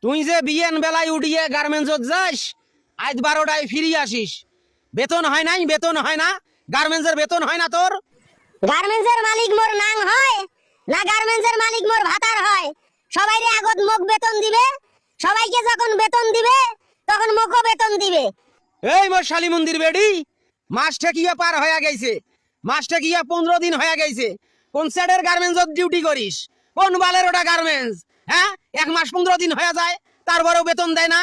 তুই যে বিয়েন বেলায় উঠিয়ে গার্মেন্টসত যাস, আজ 12টায় ফিরে আসিস, বেতন হয় নাই? বেতন হয় না? গার্মেন্টসের বেতন হয় না তোর? গার্মেন্টসের মালিক মোর নাং হয় না, গার্মেন্টসের মালিক মোর ভাতার হয়? সবাইরে আগত মোক বেতন দিবে, সবাইকে যখন বেতন দিবে তখন মোকও বেতন দিবে। এই মোর শালি মন্দির বেডি, মাসটা কিয়া পার হয়ে গেছে, মাসটা কিয়া 15 দিন হয়ে গেছে। কোন সেটের গার্মেন্টসত ডিউটি করিস? কোন বালের ওটা গার্মেন্টস? হ্যাঁ, 1 মাস 15 দিন হয়ে যায়, তারপরেও বেতন দেয় না।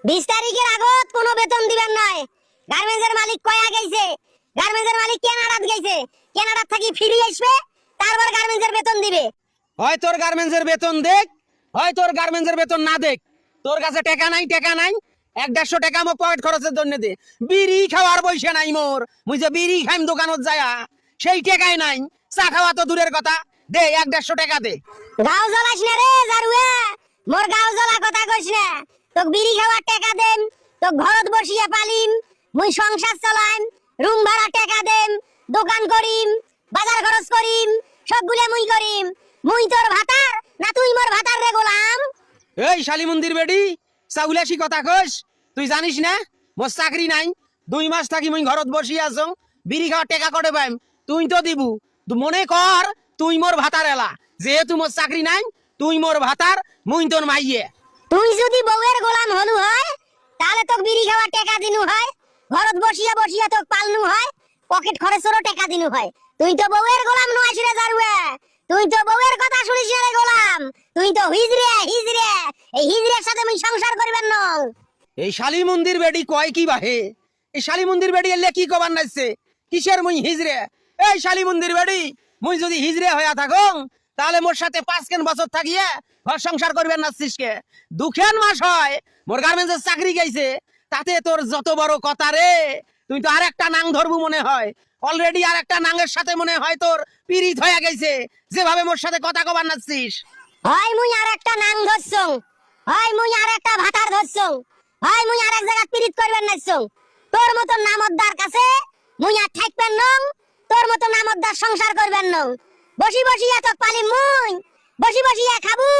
20 তারিখের আগত কোনো বেতন দিবেন নয়। গার্মেন্টসের মালিক কয়া গেছে, গার্মেন্টসের মালিক কানাডাত গেছে, কানাডাত থাকি ফিরে আসবে, তারপর গার্মেন্টসের বেতন দিবে। হয় তোর গার্মেন্টসের বেতন দেখ, হয় তোর গার্মেন্টসের বেতন না দেখ। তোর কাছে টাকা নাই, টাকা নাই, 100-150 টাকা আমার পকেট খরচের জন্য দে। বিড়ি খাওয়ার পয়সা নাই মোর, মুই যে বিড়ি খাইম দোকানত যায়া, সেই টাকাই নাই। চা খাওয়া তো দূরের কথা, দে 100-150 টাকা দে। গাও জ্বলাস না রে জারুয়া, মোর গাও জ্বলা কথা কইস না। তোক বিড়ি খাওয়ার টাকা দেম, তোক ঘরত বসিয়ে পালিম, মুই সংসার চালাইম, রুম ভাড়া টাকা দেম, দোকান করিম, বাজার খরচ করিম, সবগুলা মুই করিম। মুই তোর ভাতার না তুই মোর ভাতার রে গোলাম? এই শালি মন্দির বেডি, চাউলাসি কথা কইস? তুই জানিস না মোর চাকরি নাই? 2 মাস থাকি মুই ঘরত বসি আছো, বিড়ি খাওয়ার টাকা কটে পাইম? তুই তো দিবু। মনে কর তুই মোর ভাতার এলা, যেহেতু মোর চাকরি নাই, তুই মোর ভাতার, মুই তোর মাইয়ে। তুই যদি বউয়ের গোলাম হলু হয়, তাহলে তোক বিড়ি খাওয়ার টাকা দিনু হয়, ঘরত বসিয়া বসিয়া তোক পালনু হয়, পকেট খরচেরও টাকা দিনু হয়। তুই তো বউয়ের গোলাম নয় রে জারুয়া, তুই তো বউয়ের কথা শুনিস রে গোলাম, তুই তো হিজরে হিজরে, এই হিজরের সাথে মুই সংসার করিবেন ন। এই শালি মন্দির বেডি কয় কি বাহে? এই শালি মন্দির বেডি এলে কি কবার নাইছে? কিসের মুই হিজরে? এই শালি মন্দির বেডি, মুই যদি হিজরে হইয়া থাকো, তাহলে মোর সাথে 5 বছর থাকিয়ে ঘর সংসার করবেন নাছিস কে? 2 মাস হয় মোর গার্মেন্টসের চাকরি গেছে, তাতে তোর যত বড় কথা রে। তুই তো আরেকটা নাং ধরবু মনে হয়, অলরেডি আরেকটা নাঙের সাথে মনে হয় তোর পিরিত হয়ে গেছে, যেভাবে মোর সাথে কথা কবার নাছিস। হয় মুই আর একটা নাং ধরছং, হয় মুই আর একটা ভাতার ধরছং, হয় মুই আর এক জায়গা পিরিত করবেন নাইছং। তোর মতো নামদ্দার কাছে মুই আর থাকবেন নং, তোর মতো নামদ্দার সংসার করবেন নং। বসি বসি এত পালি মুই, বসি বসি খাবু,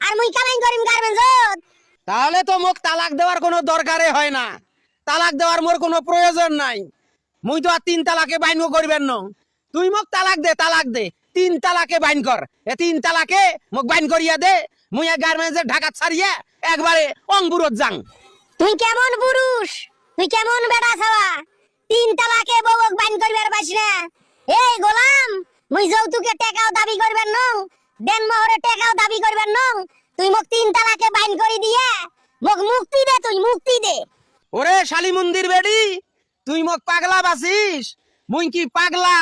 আর মুই কামাই করিম গার্মেন্টসত। তাহলে তো মোক তালাক দেওয়ার কোনো দরকারে হয় না, তালাক দেওয়ার মোর কোনো প্রয়োজন নাই। মুই তো আর 3 তালাকে বাইনও করবেন ন। তুই মোক তালাক দে, তালাক দে, 3 তালাকে বাইন কর। 3 তালাকে মোক বাইন করিয়া দে, মুই গার্মেন্টসের ঢাকা ছাড়িয়া একবারে অঙ্গুরত যাং। তুই কেমন পুরুষ, তুই কেমন বেটা ছাওয়া, 3 তালাকে বউক বাইন করবার পাইছ না? এই গোলাম, মুই যৌতুকে টাকাও দাবি করবেন নং, দেন মোহরে টাকাও দাবি করবেন নং। তুই মোক 3 তালাকে বাইন করি দিয়ে মোক মুক্তি দে, তুই মুক্তি দে। ওরে শালি মন্দির বেডি, তুই মোক পাগলা বাসিস? মুই কি পাগলা?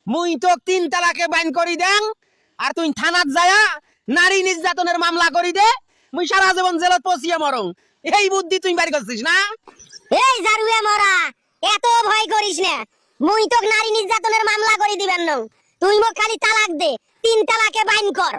মুই তো 3 তালাকে বাইন করি দেন, আর তুই থানাত যায়া নারী নির্যাতনের মামলা করি দে, মুই সারা জীবন জেলত পচিয়ে মরং। এই বুদ্ধি তুই বাড়ি করছিস না? এই জারুয়া মরা, এত ভয় করিস না, মুই তোক নারী নির্যাতনের মামলা করি দিবেন নং। তুই মোক খালি তালাক দে, 3 তালাকে বাইন কর।